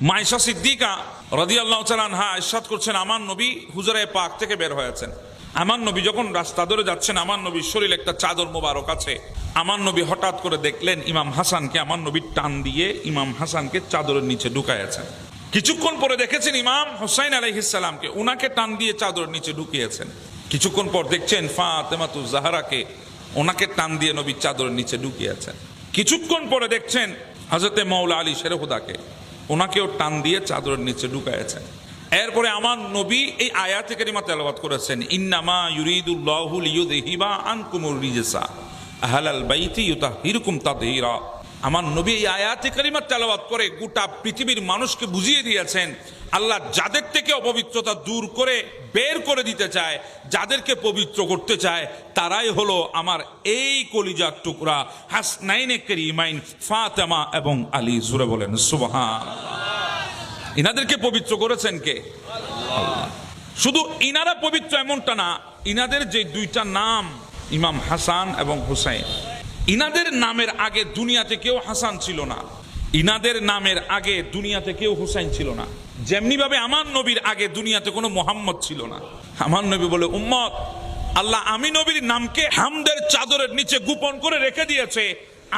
মায়েশা সিদ্দিকা রাদিয়াল্লাহু তাআলা আনহা ইরশাদ করছেন, আমার নবী হুজুরে পাক থেকে বের হয়েছেন। আমার নবী যখন রাস্তা ধরে যাচ্ছেন, আমার নবীর শরীরে একটা চাদর মোবারক আছে। আমার নবী হঠাৎ করে দেখলেন ইমাম হাসানকে, আমার নবী টান দিয়ে ইমাম হাসানকে চাদরের নিচে ঢুকাইয়াছেন। কিছুক্ষণ পরে দেখেছেন ইমাম হুসাইন আলাইহিস সালামকে, উনাকে টান দিয়ে চাদরের নিচে ঢুকিয়েছেন। কিছুক্ষণ পর দেখছেন ফাতেমাতুজ জাহরাকে, ওনাকে টান দিয়ে নবী চাদরের নিচে ঢুকিয়েছেন। কিছুক্ষণ পরে দেখছেন হযরতে মাওলা আলী শেরহুদাকে, ওনাকেও টান দিয়ে চাদরের নিচে ঢুকাইয়েছেন। এরপরে আমার নবী এই আয়াতে কারিমা তেলাওয়াত করেছেন, ইন্নামা ইউরিদুল্লাহু লিইউযহিবা আনকুমুর রিজসা আহলাল বাইতি ইউতাহিরুকুম তাতহীরা। আমার নবী এই আয়াতে কারিমা তেলাওয়াত করে গোটা পৃথিবীর মানুষকে বুঝিয়ে দিয়েছেন, আল্লাহ যাদের থেকে অপবিত্রতা দূর করে বের করে দিতে চায়, যাদেরকে পবিত্র করতে চায়, তারাই হলো আমার এই কলিজার টুকরা হাসনাইনে কারিমাইন ফাতেমা এবং আলী। জোরে বলেন সুবহানাল্লাহ। ইনাদেরকে পবিত্র করেছেন কে? আল্লাহ। শুধু ইনারা পবিত্র এমনটা না, ইনাদের যে দুইটা নাম ইমাম হাসান এবং হুসাইন, ইনাদের নামের আগে দুনিয়াতে কেউ হাসান ছিল না, ইনাদের নামের আগে দুনিয়াতে কেউ হুসাইন ছিল না। যেমনি ভাবে আমার নবীর আগে দুনিয়াতে কোনো মোহাম্মদ ছিল না। আমার নবী বলে, উম্মত, আল্লাহ আমি নবীর নামকে হামদের চাদরের নিচে গোপন করে রেখে দিয়েছে।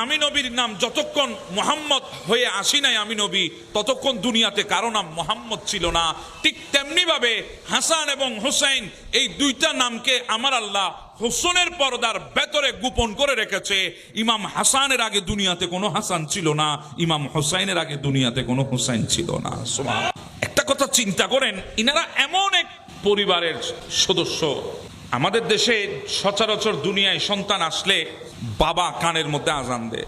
আমি নবীর নাম যতক্ষণ মোহাম্মদ হয়ে আসি নাই আমি নবী, ততক্ষণ দুনিয়াতে কারো নাম মোহাম্মদ ছিল না। ঠিক তেমনি ভাবে হাসান এবং হুসাইন এই দুইটা নামকে আমার আল্লাহ হোসেনের পর্দার ভেতরে গোপন করে রেখেছে। ইমাম হাসানের আগে দুনিয়াতে কোনো হাসান ছিল না, ইমাম হুসাইনের আগে দুনিয়াতে কোনো হুসাইন ছিল না। একটা কথা চিন্তা করেন, ইনারা এমন এক পরিবারের সদস্য। আমাদের দেশে সচরাচর দুনিয়ায় সন্তান আসলে বাবা কানের মধ্যে আজান দে,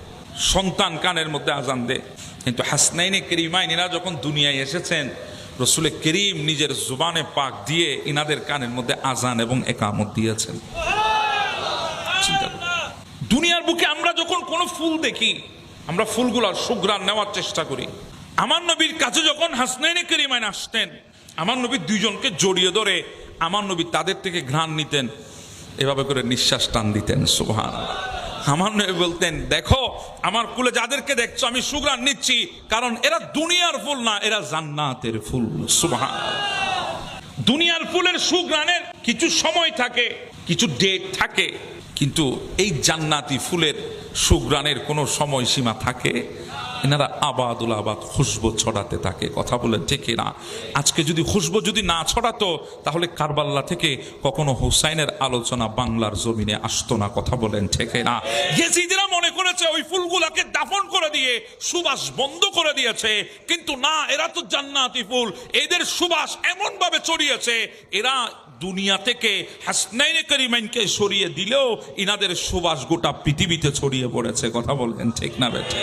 সন্তান কানের মধ্যে আজান দে, কিন্তু হাসনাইনে কারিমাইন এরা যখন দুনিয়ায় এসেছেন, রসুল করিম নিজের জুবানে পাক দিয়ে ইনাদের কানের মধ্যে আজান এবং একামত দিয়েছেন। চিন্তা করুন, দুনিয়ার বুকে আমরা যখন কোনো ফুল দেখি, আমরা ফুলগুলোর সুঘ্রাণ নেওয়ার চেষ্টা করি। আমার নবীর কাছে যখন হাসনাইনে কারিমাইন আসতেন, আমার নবী দুইজনকে জড়িয়ে ধরে আমার নবী তাদের থেকে ঘ্রাণ নিতেন, এভাবে করে নিঃশ্বাস টান দিতেন। সুবহানাল্লাহ। আমার নবী বলতেন, দেখো আমার কুলে যাদেরকে দেখছো আমি সুঘ্রাণ নিচ্ছি, কারণ এরা দুনিয়ার ফুল না, এরা জান্নাতের ফুল। সুবহানাল্লাহ। দুনিয়ার ফুলের সুঘ্রাণের কিছু সময় থাকে, কিছু ডেট থাকে, কিন্তু এই জান্নাতি ফুলের সুঘ্রাণের কোনো সময়সীমা থাকে? এনারা আবাদুল আবাদ খুশবু ছড়াতে থাকে। কথা বলেন ঠিক না? আজকে যদি খুশবু যদি না ছড়াতো, তাহলে কারবাল্লা থেকে কখনো হুসাইনের আলোচনা বাংলার জমিনে আসতো না। কথা বলেন ঠিক না? ইয়েজিদিরা মনে করেছে ওই ফুলগুলাকে দাফন করে দিয়ে সুবাস বন্ধ করে দিয়েছে, কিন্তু না, এরা তো জান্নাতি ফুল। এদের সুবাস এমন ভাবে ছড়িয়েছে, এরা দুনিয়া থেকে হাসনাইনে কারিমাইনকে সরিয়ে দিলেও ইনাদের সুবাস গোটা পৃথিবীতে ছড়িয়ে পড়েছে। কথা বলেন ঠিক না বেটা?